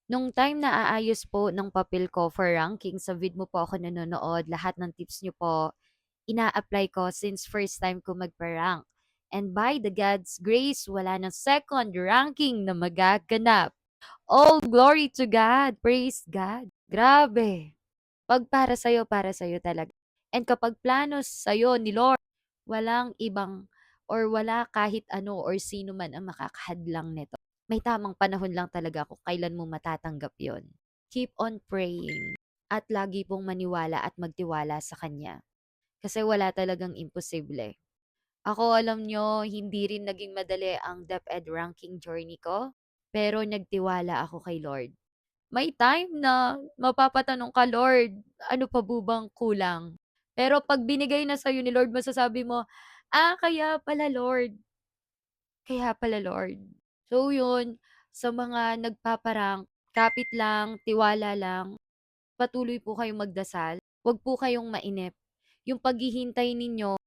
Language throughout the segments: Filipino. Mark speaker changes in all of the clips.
Speaker 1: Nung time na aayos po ng papel ko for ranking, sa vid mo po ako nanonood, lahat ng tips niyo po, ina-apply ko since first time ko magpa-rank. And by the God's grace, wala ng second ranking na magaganap. All glory to God. Praise God. Grabe. Pag para sa'yo talaga. And kapag plano sa'yo ni Lord, walang ibang or wala kahit ano or sino man ang makakahadlang nito. May tamang panahon lang talaga kung kailan mo matatanggap yon. Keep on praying at lagi pong maniwala at magtiwala sa Kanya. Kasi wala talagang imposible. Ako alam nyo, hindi rin naging madali ang DepEd ranking journey ko, pero nagtiwala ako kay Lord. May time na mapapatanong ka, "Lord, ano pa po bang kulang?" Pero 'pag binigay na sa'yo ni Lord masasabi mo, kaya pala Lord, kaya pala Lord." So yun, sa mga nagpaparang, kapit lang, tiwala lang, patuloy po kayong magdasal, 'wag po kayong mainip. Yung paghihintay ninyo,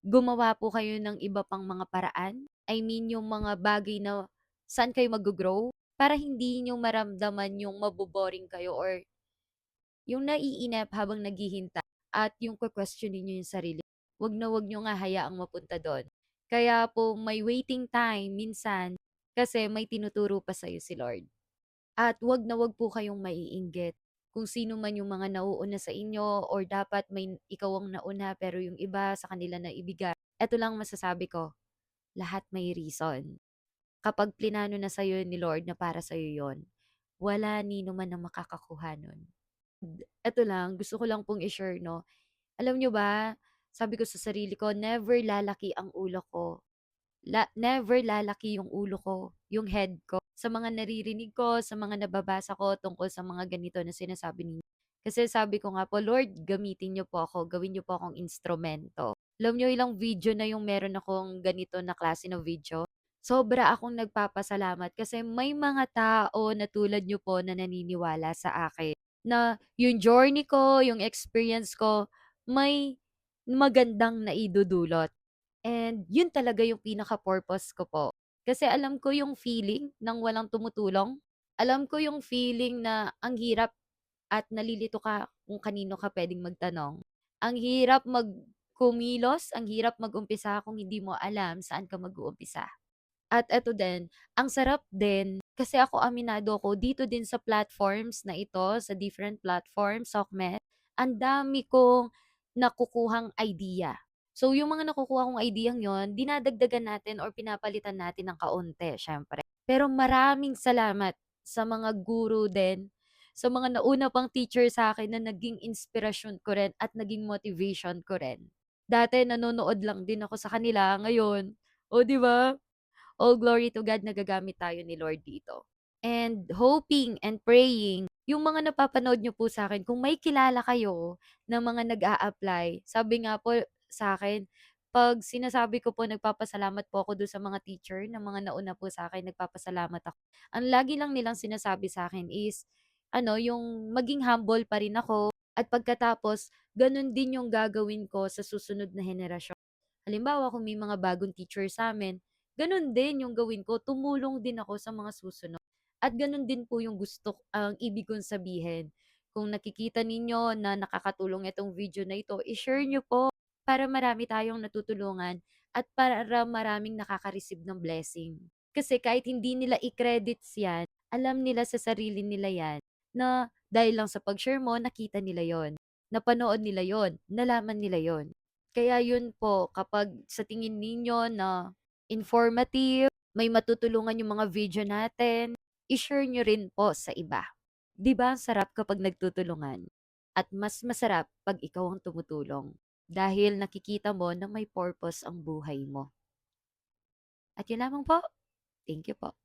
Speaker 1: gumawa po kayo ng iba pang mga paraan. I mean yung mga bagay na saan kayo maggo-grow para hindi niyo maramdaman yung maboboring kayo or yung naiinip habang naghihintay at yung questionin niyo yung sarili. Wag niyo nga hayaang mapunta do'n. Kaya po may waiting time minsan kasi may tinuturo pa sa'yo si Lord. At wag po kayong maiinggit kung sino man yung mga nauuna sa inyo or dapat may ikaw ang nauna pero yung iba sa kanila na ibigay. Eto lang masasabi ko, lahat may reason. Kapag plinano na sa'yo ni Lord na para sa'yo yon, wala nino man ang makakakuha nun. Eto lang, gusto ko lang pong i-share 'no, alam niyo ba, sabi ko sa sarili ko, never lalaki ang ulo ko. Never lalaki yung ulo ko, yung head ko, sa mga naririnig ko, sa mga nababasa ko tungkol sa mga ganito na sinasabi ninyo. Kasi sabi ko nga po, "Lord, gamitin niyo po ako, gawin niyo po akong instrumento." Alam niyo ilang video na yung meron akong ganito na klase ng video? Sobra akong nagpapasalamat kasi may mga tao na tulad niyo po na naniniwala sa akin na yung journey ko, yung experience ko, may magandang naidudulot. And yun talaga yung pinaka-purpose ko po. Kasi alam ko yung feeling ng walang tumutulong. Alam ko yung feeling na ang hirap at nalilito ka kung kanino ka pwedeng magtanong. Ang hirap magkumilos, ang hirap mag-umpisa kung hindi mo alam saan ka mag-uumpisa. At eto din, ang sarap din kasi ako aminado ko dito din sa platforms na ito, sa different platforms, SOCMED, ang dami kong nakukuhang idea. So, yung mga nakukuha kong ideyang yon, dinadagdagan natin or pinapalitan natin ng kaunti, syempre. Pero maraming salamat sa mga guru din, sa mga nauna pang teacher sa akin na naging inspirasyon ko rin at naging motivation ko rin. Dati nanonood lang din ako sa kanila, ngayon, o di ba? All glory to God, nagagamit tayo ni Lord dito. And hoping and praying, yung mga napapanood nyo po sa akin, kung may kilala kayo na mga nag-a-apply, sabi nga po sa akin, pag sinasabi ko po nagpapasalamat po ako doon sa mga teacher na mga nauna po sa akin, nagpapasalamat ako. Ang lagi lang nilang sinasabi sa akin is, yung maging humble pa rin ako at pagkatapos, ganun din yung gagawin ko sa susunod na henerasyon. Halimbawa, kung may mga bagong teacher sa sa'min, gano'n din yung gawin ko, tumulong din ako sa mga susunod. At gano'n din po yung ang ibig kong sabihin. Kung nakikita ninyo na nakakatulong itong video na ito, i-share nyo po para marami tayong natutulungan at para maraming nakaka-receive ng blessing. Kasi kahit hindi nila i-credits yan, alam nila sa sarili nila yan na dahil lang sa pag-share mo, nakita nila yon, napanood nila yon, nalaman nila yon. Kaya yun po, kapag sa tingin ninyo na informative, may matutulungan yung mga video natin, i-share nyo rin po sa iba. 'Di ba ang sarap kapag nagtutulungan? At mas masarap 'pag ikaw ang tumutulong. Dahil nakikita mo na may purpose ang buhay mo. At yun lamang po. Thank you po.